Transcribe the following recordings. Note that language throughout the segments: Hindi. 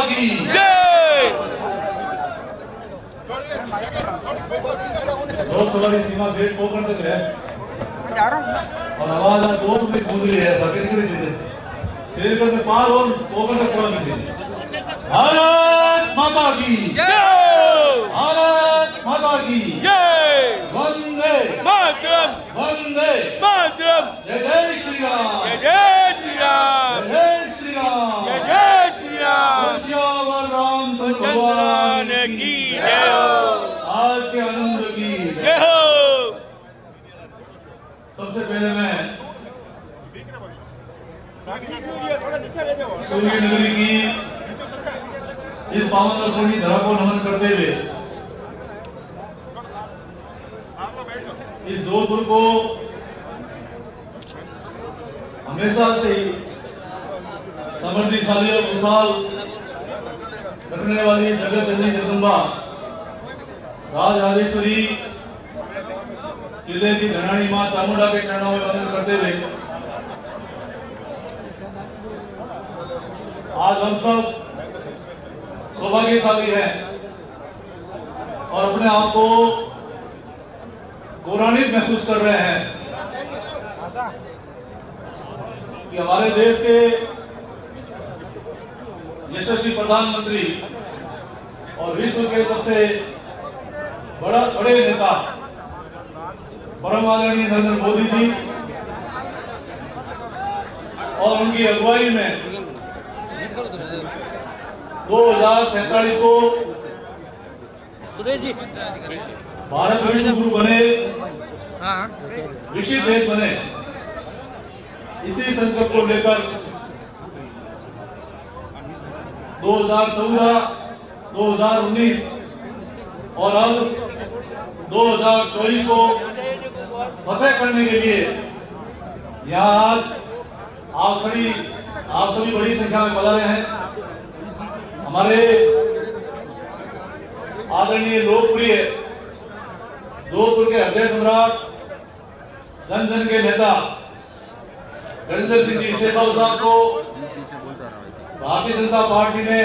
की जय। लोकसभा की सीमा भेंट पोखर तक है और आवाज आज दो में गूंज रही है। शेर करके पार और पोखर तक छोड़ दीजिए। भारत माता की जय। भारत माता की जय। वंदे मातरम। वंदे मातरम। जय जय श्री राम जय जय श्री राम। जय जय श्री राम जय जय श्री राम। श्यावर रामचंद्र भगवान की जय हो। आज के आनंद की जय हो। सबसे पहले मैं सूर्य नगरी की इस पावन और पुण्य धरा को नमन करते हुए इस जोधपुर को हमेशा से ही समृद्धिशाली और खुशहाल रखने वाली जगत जननी जगदम्बा राजराजेश्वरी किले की धनानी मां चामुंडा के चरणों में वंदन करते हुए आज हम सब सौभाग्यशाली हैं और अपने आप को गौरवान्वित महसूस कर रहे हैं कि हमारे देश के यशस्वी प्रधानमंत्री और विश्व के सबसे बड़े नेता परम आदरणीय नरेंद्र मोदी जी और उनकी अगुवाई में 2047 को भारत विश्व गुरु बने, विकसित देश बने, इसी संकल्प को लेकर 2014, 2019 और अब 2024 को फतेह करने के लिए यहाँ आज आप सभी बड़ी संख्या में पधारे हैं। हमारे आदरणीय लोकप्रिय जोधपुर के हृदय सम्राट जन जन के नेता गजेंद्र सिंह जी शेखावत साहब को भारतीय जनता पार्टी ने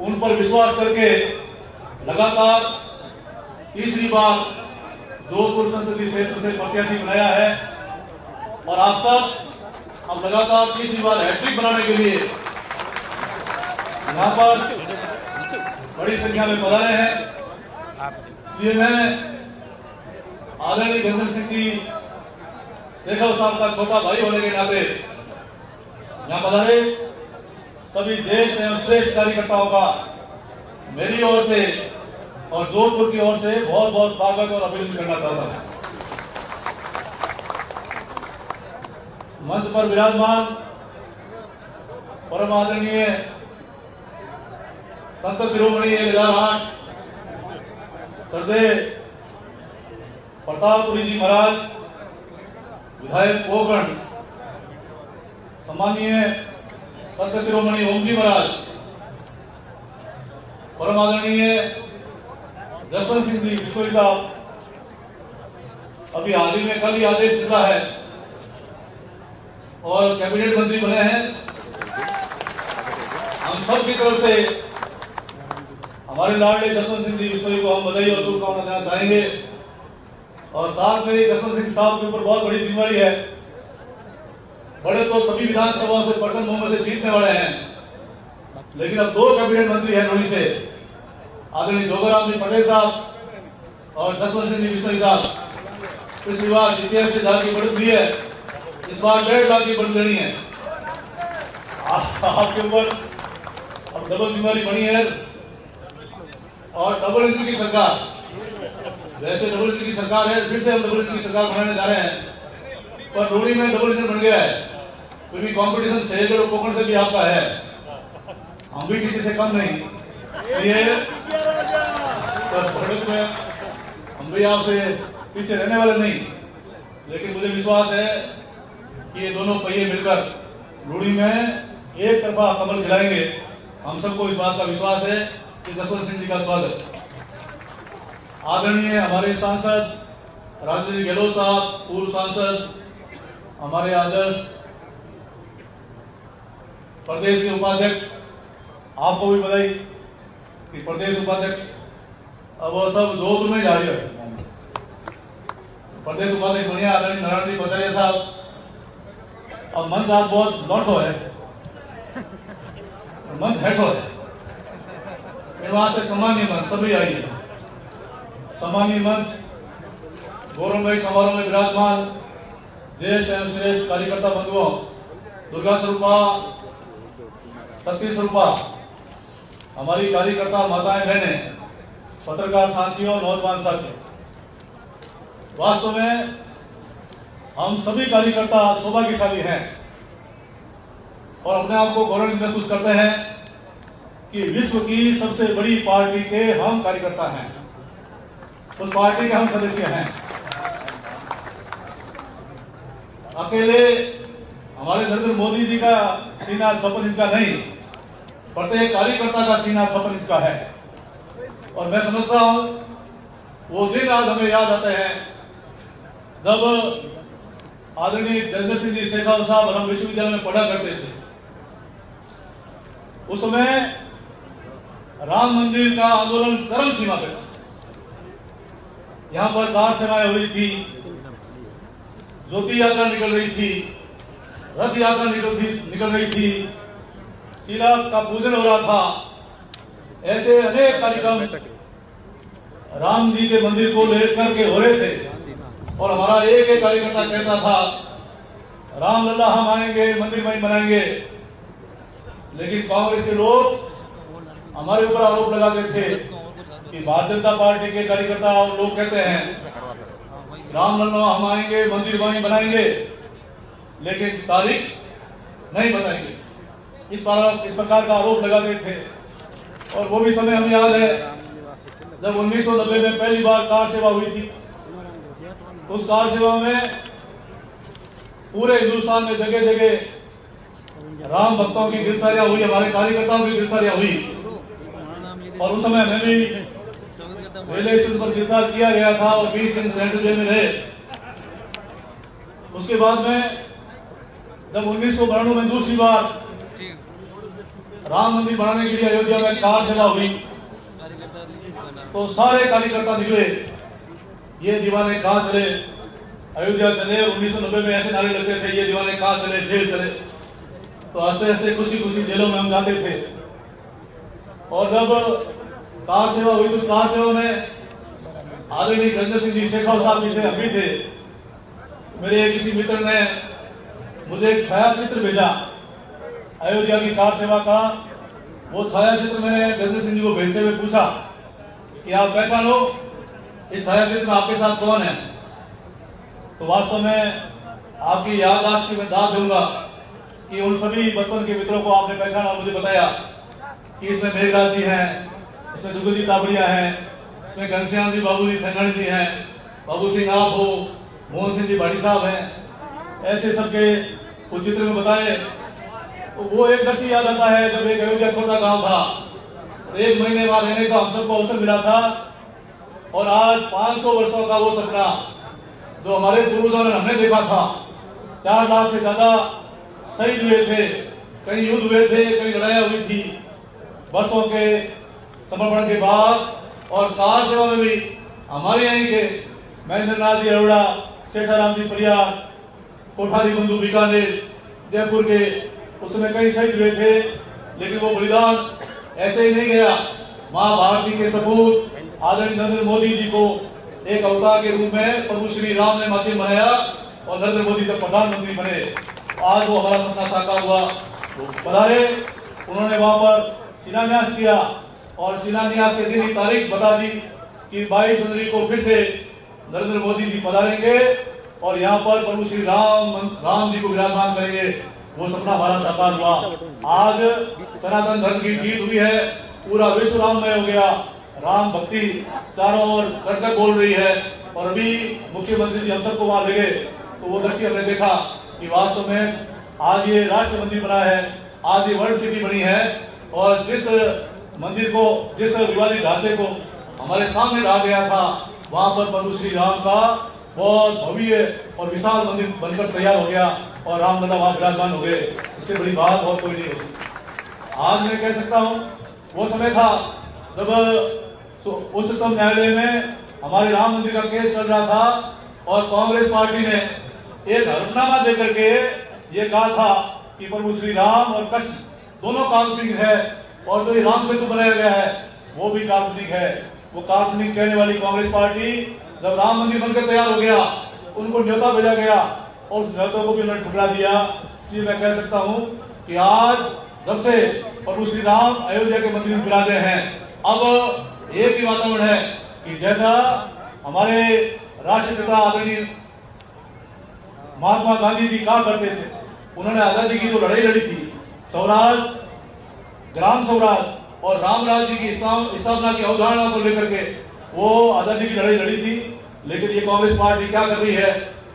उन पर विश्वास करके लगातार तीसरी बार जोधपुर संसदीय क्षेत्र से प्रत्याशी बनाया है और आप सब अब लगातार तीसरी बार हैट्रिक बनाने के लिए यहाँ पर बड़ी संख्या में पधारे हैं। इसलिए मैं आदरणीय गजेंद्र सिंह जी शेखावत साहब का छोटा भाई होने के नाते यहाँ पधारे सभी देश एवं श्रेष्ठ कार्यकर्ताओं का मेरी ओर से और जोधपुर की ओर से बहुत बहुत स्वागत और अभिनंदन करना चाहता हूं। मंच पर विराजमान परम आदरणीय संत शिरोमणि 1008 श्रद्धेय प्रतापपुरी जी महाराज विधायक पोखरण, सम्मानीय संत शिरोमणि ओम जी महाराज, परम आदरणीय जसवंत सिंह जी बिश्नोई साहब, अभी हाल ही में कल ही आदेश मिला है और कैबिनेट मंत्री बने हैं। हम सब की तरफ से हमारे लाडले जसवंत सिंह जी बिश्नोई को हम बधाई और शुभकामनाएं देना चाहेंगे और साथ में जसवंत सिंह साहब के ऊपर बहुत बड़ी जिम्मेदारी है। बड़े तो सभी विधानसभाओं से प्रचंड बहुमत से जीतने वाले हैं, लेकिन अब 2 कैबिनेट मंत्री हैं नोनी से, आदरणीय जोगाराम जी पटेल साहब और जसवंत सिंह जी बिश्नोई साहब। पिछली बार 87,000 की बढ़त दी है, इस बार 1.5 लाख की बढ़त देनी है। आपके ऊपर अब डबल जिम्मेदारी बनी है और डबल इंजन की सरकार, वैसे डबल इंजन की सरकार है, फिर से हम डबल इंजन की सरकार बनाने जा रहे हैं, पर रोड़ी में डबल इंजन बन गया है। फिर भी कंपटीशन सहेजगढ़ और कोकण से भी आपका है, हम भी किसी से कम नहीं। ये में हम भी आपसे पीछे रहने वाले नहीं, लेकिन मुझे विश्वास है कि ये दोनों पहिए मिलकर रूढ़ी में एक तरफा कमल खिलाएंगे। हम सबको इस बात का विश्वास है कि जसवंत सिंह जी का स्वागत। आदरणीय हमारे सांसद राजेंद्र जी गहलोत साहब, पूर्व सांसद, हमारे आदर्श प्रदेश के उपाध्यक्ष आपको भी बधाई कि प्रदेश उपाध्यक्ष अब वो सब जोधपुर में जा रही है। प्रदेश उपाध्यक्ष बढ़िया आदरणीय नारायण जी पचारिया साहब अब मंच आप बहुत नॉट है, मंच हेठो है, सामान्य मंच सभी आइए। सामान्य मंच गौरवमयी समारोह में विराजमान ज्येष्ठ एवं श्रेष्ठ कार्यकर्ता बंधुओं, दुर्गा स्वरूपा, शक्ति स्वरूपा, हमारी कार्यकर्ता माताएं बहनें, पत्रकार साथियों, नौजवान साथियों, वास्तव में हम सभी कार्यकर्ता सौभाग्यशाली हैं और अपने आप को गौरव महसूस करते हैं कि विश्व की सबसे बड़ी पार्टी के हम कार्यकर्ता हैं, उस पार्टी के हम सदस्य हैं। अकेले हमारे नरेंद्र मोदी जी का सीना 56 इंच का नहीं, प्रत्येक कार्यकर्ता का सीना 56 इंच का है। और मैं समझता हूं वो दिन आज हमें याद आते हैं जब आदरणीय गजेंद्र सिंह जी शेखावत साहब हम विश्वविद्यालय में पढ़ा करते थे। उस समय राम मंदिर का आंदोलन चरम सीमा पे था। यहां पर कार सेवाएं हो रही थी, ज्योति यात्रा निकल रही थी, रथ यात्रा निकल रही थी, शिला का पूजन हो रहा था। ऐसे अनेक कार्यक्रम राम जी के मंदिर को लेकर के हो रहे थे और हमारा एक एक कार्यकर्ता कहता था रामलला हम आएंगे, मंदिर वहीं बनाएंगे। लेकिन कांग्रेस के लोग हमारे ऊपर आरोप लगाते थे कि भारतीय जनता पार्टी के कार्यकर्ता और लोग कहते हैं रामलला हम आएंगे, मंदिर वहीं बनाएंगे, लेकिन तारीख नहीं बताएंगे। इस प्रकार का आरोप लगाते थे। और वो भी समय हमें याद है जब 1990 में पहली बार कार सेवा हुई थी। उस कार सेवा में पूरे हिंदुस्तान में जगह जगह राम भक्तों की गिरफ्तारियां हुई, हमारे कार्यकर्ताओं की गिरफ्तारियां हुई। और उस समय हमें भी रेलवे स्टेशन पर गिरफ्तार किया गया था और 20 दिन सेंट्रल जेल में रहे। उसके बाद में जब 1992 में दूसरी बार राम मंदिर बनाने के लिए अयोध्या में कार सेवा हुई तो सारे कार्यकर्ता निकले, ये दीवाने कहां चले, अयोध्या चले। 1990 में ऐसे नारे लगते थे ये दीवाने कहां चले, जेल चले। तो हंसते हंसते खुशी खुशी जेलों में हम जाते थे। और जब कार सेवा हुई तो कार सेवा में आदरणीय गजेंद्र सिंह जी शेखावत साहब भी थे, हम भी थे। मेरे किसी मित्र ने मुझे एक छायाचित्र भेजा अयोध्या की कार सेवा का। वो छायाचित्र मैंने गजेंद्र सिंह जी को भेजते हुए पूछा कि आप पहचानो इस छायाचित्र में आपके साथ कौन है। तो वास्तव में आपकी याददाश्त की मैं दाद दूंगा कि उन सभी बचपन के मित्रों को आपने पहचाना, मुझे बताया कि इसमें मेघराज जी हैं, इसमें जुगल जी ताबड़िया हैं, इसमें घनश्याम जी बाबू जी संगणी जी हैं, बाबू सिंह आप हो, मोहन सिंह जी भाटी साहब हैं। ऐसे सबके कुछ चित्र में बताए। तो वो एक दृश्य याद आता है जब एक अयोध्या छोटा गांव था, तो 1 महीने बाद रहने का हम सबको अवसर मिला था। और आज 500 वर्षों का वो सपना जो हमारे पूर्वजों ने हमने देखा था, 4 लाख से ज्यादा शहीद हुए थे, कई युद्ध हुए थे, कई लड़ाइयां हुई थी। वर्षों के समर्पण के बाद और कार सेवा में भी हमारे यहीं के महेंद्र नाथ जी अरोड़ा, सेठाराम जी परियार, कोठारी बंधु बीकानेर, जयपुर के, उसमें कई शहीद हुए थे। लेकिन वो बलिदान ऐसे ही नहीं गया। मां भारती के सपूत आदरणीय नरेंद्र मोदी जी को एक अवतार के रूप में प्रभु श्री राम ने माध्यम बनाया और नरेंद्र मोदी जब प्रधानमंत्री बने, आज वो हमारा सपना साकार हुआ। पधारे, उन्होंने वहां पर शिलान्यास किया और शिलान्यास के दिन की तारीख बता दी कि 22 जनवरी को फिर से नरेंद्र मोदी जी पधारेंगे और यहाँ पर प्रभु श्री राम जी को विराजमान करेंगे। वो सपना हमारा साकार हुआ। आज सनातन धर्म की जीत हुई है, पूरा विश्व राममय हो गया। राम भक्ति चारों ओर कर बोल रही है। और अभी मुख्यमंत्री जी हम सबको वहां लगे तो वो दृश्य हमने देखा कि वास्तव में आज ये राष्ट्र मंदिर बना है, आज ये वर्ल्ड सिटी बनी है। और जिस मंदिर को, जिस दिवाली ढांचे को हमारे सामने रखा गया था, वहां पर प्रभु श्री राम का बहुत भव्य और विशाल मंदिर बनकर तैयार हो गया और रामलला वहां विराजमान हो गए। इससे बड़ी बात और कोई नहीं हो सकती। आज मैं कह सकता हूं वो समय था जब उच्चतम न्यायालय में हमारे राम मंदिर का केस चल रहा था और कांग्रेस पार्टी ने एक हलफनामा देकर के ये कहा था कि प्रभु श्री राम और कृष्ण दोनों काल्पनिक है और जो राम सेतु बनाया गया है वो भी काल्पनिक है। वो काल्पनिक कहने वाली कांग्रेस पार्टी जब राम मंदिर बनकर तैयार हो गया उनको न्योता भेजा गया और उस न्योता को भी उन्होंने ठुकरा दिया। इसलिए मैं कह सकता हूं कि आज जब से प्रभु श्री राम अयोध्या के मंदिर में विराजे हैं, अब एक ही वातावरण है कि जैसा हमारे राष्ट्रपिता आदरणीय महात्मा गांधी जी कहा करते थे, उन्होंने आजादी की जो लड़ाई लड़ी थी, स्वराज, ग्राम स्वराज और राम राज्य की स्थापना की अवधारणा को लेकर के वो आजादी की लड़ाई लड़ी थी। लेकिन ये कांग्रेस पार्टी क्या कर रही है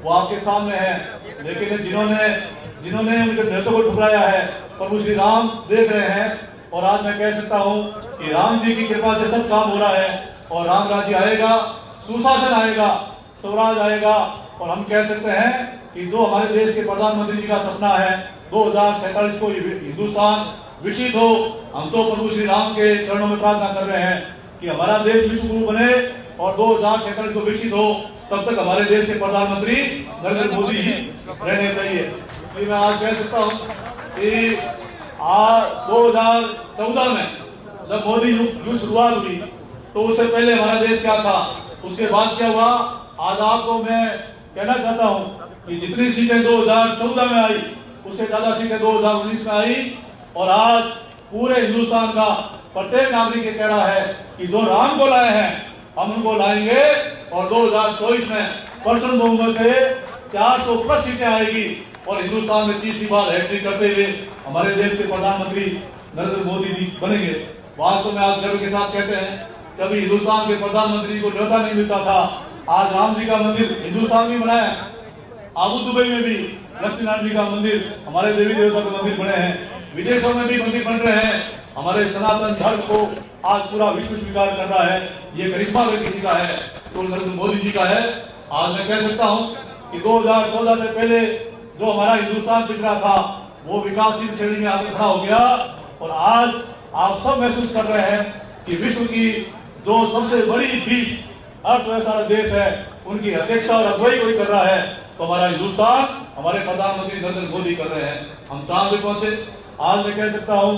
वो आपके सामने है। लेकिन जिन्होंने उनके नेतृत्व को ठुकराया है प्रभु श्री राम देख रहे हैं और आज मैं कह सकता हूं कि राम जी की कृपा से सब काम हो रहा है और राम राज्य आएगा, सुशासन आएगा, स्वराज आएगा और हम कह सकते हैं कि जो हमारे देश के प्रधानमंत्री जी का सपना है 2047 को हिंदुस्तान विकसित हो, हम तो प्रभु श्री राम के चरणों में प्रार्थना कर रहे हैं कि हमारा देश विश्व गुरु बने और 2047 को विकसित हो, तब तक हमारे देश के प्रधानमंत्री नरेंद्र मोदी ही रहने चाहिए। इसलिए मैं आज कह सकता हूं कि 2014 में जब मोदी युग शुरुआत हुई तो उससे पहले हमारा देश क्या था, उसके बाद क्या हुआ, आज आपको मैं कहना चाहता हूं कि जितनी सीटें 2014 में आई उससे ज्यादा सीटें 2019 में आई और आज पूरे हिंदुस्तान का प्रत्येक नागरिक ये कह रहा है कि जो राम को लाए हैं हम उनको लाएंगे और 2024 में प्रचंड बहुमत से 400+ सीटें आएगी और हिंदुस्तान में तीसरी बार हैट्रिक करते हुए हमारे देश के प्रधानमंत्री नरेंद्र मोदी जी बनेंगे। वास्तव में आज गर्व के साथ कहते हैं कभी हिंदुस्तान के प्रधानमंत्री को न्योता नहीं मिलता था, आज राम जी का मंदिर हिंदुस्तान में बनाया, आबू दुबई में भी लक्ष्मीनारायण जी का मंदिर, हमारे देवी देवता के मंदिर बने हैं, विदेशों में भी मंदिर बन रहे हैं। हमारे सनातन धर्म को आज पूरा विश्व स्वीकार कर रहा है। ये करिश्मा अगर किसी का है तो नरेंद्र मोदी जी का है। आज मैं कह सकता हूं कि 2014 से पहले जो हमारा हिंदुस्तान पिछड़ा था वो विकासशील श्रेणी में आगे खड़ा हो गया और आज आप सब महसूस कर रहे हैं कि विश्व की जो सबसे बड़ी 20 अर्थव्यवस्था देश है उनकी अध्यक्षता और अगुवाई कोई कर रहा है तो हमारा हिंदुस्तान, हमारे प्रधानमंत्री नरेंद्र मोदी कर रहे हैं। हम चांद पे पहुंचे। आज मैं कह सकता हूं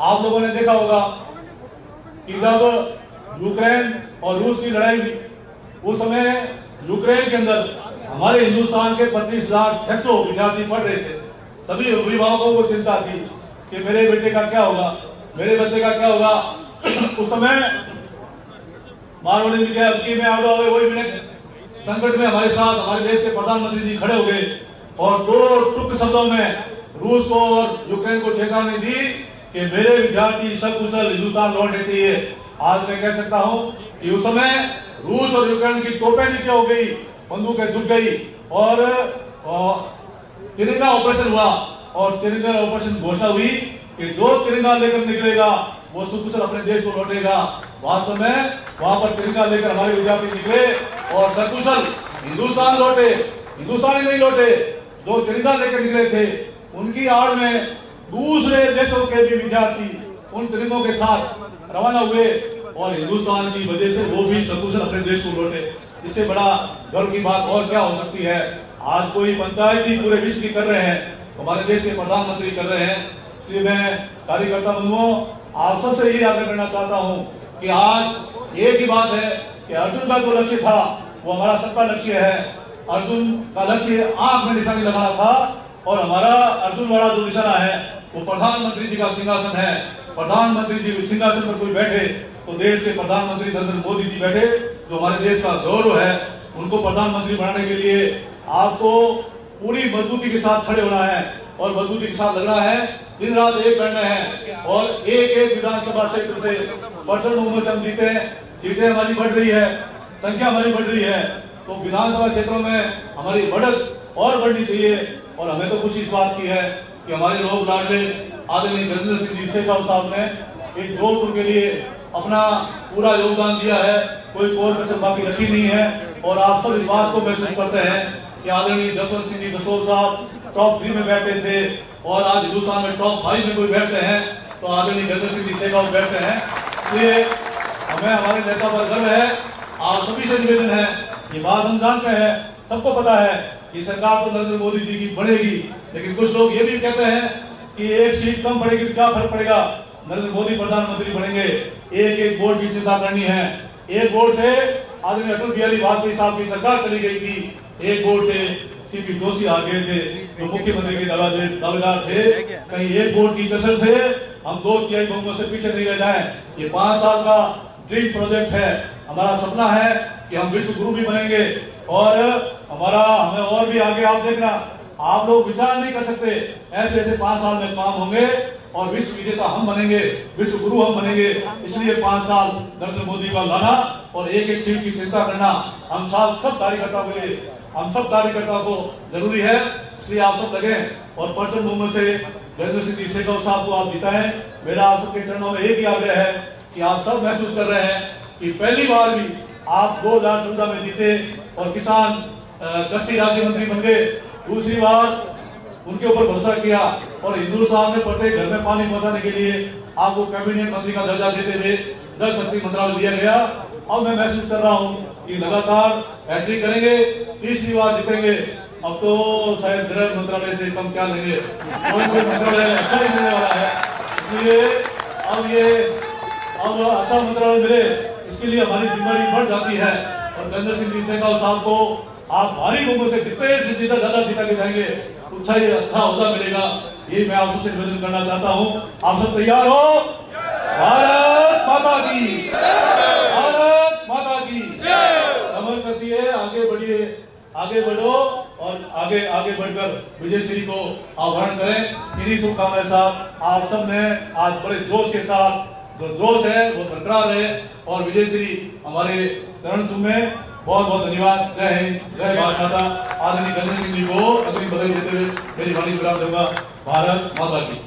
आप लोगों ने देखा होगा कि जब यूक्रेन और रूस की लड़ाई हुई उस समय यूक्रेन के अंदर हमारे हिंदुस्तान के 25,600 विद्यार्थी पढ़ रहे थे। सभी अभिभावकों को चिंता थी कि मेरे बेटे का क्या होगा, मेरे बच्चे का क्या होगा। उस समय मारवाड़ी में अबकी में आगे वही मिनट संकट में हमारे साथ हमारे देश के प्रधानमंत्री जी खड़े हो गए और 2 टुक शब्दों में रूस को और यूक्रेन को चेतावनी दी कि मेरे विद्यार्थी सकुशल हिंदुस्तान लौटने चाहिए। आज मैं कह सकता हूं कि उस समय रूस और यूक्रेन की टोपें नीचे हो गई, बंदूकें झुक गई और तिरंगा ऑपरेशन हुआ और तिरंगा ऑपरेशन घोषणा हुई कि जो तिरंगा लेकर निकलेगा वो सकुशल अपने देश को लौटेगा। वास्तव में वहां पर तिरंगा लेकर हमारे विद्यार्थी निकले और सकुशल हिंदुस्तान लौटे। हिंदुस्तान ही नहीं लौटे, जो तिरंगा लेकर निकले थे उनकी आड़ में दूसरे देशों के भी विद्यार्थी उन तिरंगों के साथ रवाना हुए और हिंदुस्तान की वजह से वो भी सकुशल अपने देश को लौटे। इससे बड़ा गर्व की बात और क्या हो सकती है। आज कोई पंचायत ही पूरे विश्व की कर रहे हैं, हमारे देश के प्रधानमंत्री कर रहे हैं। इसलिए मैं कार्यकर्ता बंधुओं आप सबसे यही आग्रह करना चाहता हूं कि आज एक ही बात है कि अर्जुन का जो लक्ष्य था वो हमारा सबका लक्ष्य है। अर्जुन का लक्ष्य आंख में निशानी लगाना था और हमारा अर्जुन वाला जो निशाना है वो प्रधानमंत्री जी का सिंहासन है। प्रधानमंत्री जी के सिंहासन पर कोई बैठे तो देश के प्रधानमंत्री नरेंद्र मोदी जी बैठे, जो हमारे देश का गौरव है। उनको प्रधानमंत्री बनाने के लिए आपको पूरी मजबूती के साथ खड़े होना है और मजबूती के साथ लगना है, दिन रात एक करना है और एक एक विधानसभा क्षेत्र से प्रचंड बहुमत से हम जीते हैं। सीटें हमारी बढ़ रही है, संख्या हमारी बढ़ रही है, तो विधानसभा क्षेत्रों में हमारी बढ़त और बढ़नी चाहिए। और हमें तो खुशी इस बात की है कि हमारे लोग लाडले आदरणीय गजेंद्र सिंह जी शेखावत साहब ने एक जोधपुर के लिए अपना पूरा योगदान दिया है, कोई कोर कसर बाकी रखी नहीं है। और आप सब इस बात को महसूस करते हैं कि आदरणीय जसवंत सिंह जी जसोल साहब टॉप 3 में बैठे थे और आज हिंदुस्तान में टॉप 5 में कोई बैठते हैं तो आदरणीय गजेंद्र सिंह जी शेखावत बैठते हैं। इसलिए हमें हमारे नेता पर गर्व है। आप सभी से निवेदन है, ये बात हम जानते हैं, सबको पता है कि सरकार तो नरेंद्र मोदी जी की बढ़ेगी, लेकिन कुछ लोग ये भी कहते हैं कि एक सीट कम पड़ेगी तो क्या फर्क पड़ेगा, नरेंद्र मोदी प्रधानमंत्री बनेंगे। एक एक वोट की चिंता करनी है। एक वोट से आदरणीय अटल बिहारी वाजपेयी साहब की सरकार चली गई थी, एक वोट से सीपी जोशी आ गए थे जो मुख्यमंत्री के दावेदार थे। कहीं एक वोट की कसर से हम 2/3 बहुमत से पीछे नहीं रह जाएं। ये 5 साल का ड्रीम प्रोजेक्ट है। हमारा सपना है कि हम विश्व गुरु भी बनेंगे और हमें और भी आगे आप देखना, आप लोग विचार नहीं कर सकते, ऐसे ऐसे 5 साल में काम होंगे और विश्व विजेता हम बनेंगे, विश्व गुरु हम बनेंगे। इसलिए 5 साल नरेंद्र मोदी का लाना और एक एक सीट की चिंता करना हम सब कार्यकर्ताओं के लिए, हम सब कार्यकर्ताओं को जरूरी है। इसलिए आप सब लगे और प्रचंड बहुमत से गजेंद्र सिंह जी शेखावत साहब को आप जिताएं। मेरा आप सबके चरणों में एक ही आग्रह है कि आप सब महसूस कर रहे हैं कि पहली बार भी आप 2014 में जीते और किसान कृषि राज्य मंत्री बन गए, दूसरी बार उनके ऊपर भरोसा किया और हिंदुस्तान में प्रत्येक घर में पानी पहुंचाने के लिए आपको कैबिनेट मंत्री का दर्जा देते हुए जल शक्ति मंत्रालय दिया गया। अब मैं महसूस कर रहा हूं कि लगातार हैट्रिक करेंगे, तीसरी बार जीतेंगे। अब तो शायद गृह मंत्रालय से कम क्या लेंगे, कोई मंत्रालय अच्छा ही मिलने वाला है। इसलिए अब अच्छा मंत्रालय मिले, इसके लिए हमारी जिम्मेदारी बढ़ जाती है और गजेंद्र सिंह जी शेखावत साहब को आप भारी बहुमत से जितने से ज्यादा जिता के जाएंगे, अच्छा होता मिलेगा। ये मैं आप सबसे निवेदन करना चाहता हूँ। आप सब तैयार हो? भारत माता की, भारत माता की कमर कसिए, आगे बढ़िए, आगे बढ़ो और आगे बढ़कर विजयश्री को आह्वान करें। इन्हीं शुभकामनाएं साथ आप सब ने आज बड़े जोश के साथ, जो जोश है वो बरकरार है और विजयश्री हमारे चरण चूमे। बहुत बहुत धन्यवाद। जय हिंद, जय भारत माता। आदरणीय गजेंद्र सिंह जी को अग्नि बधाई देते हुए मेरी वाणी विराम दूंगा। भारत माता की।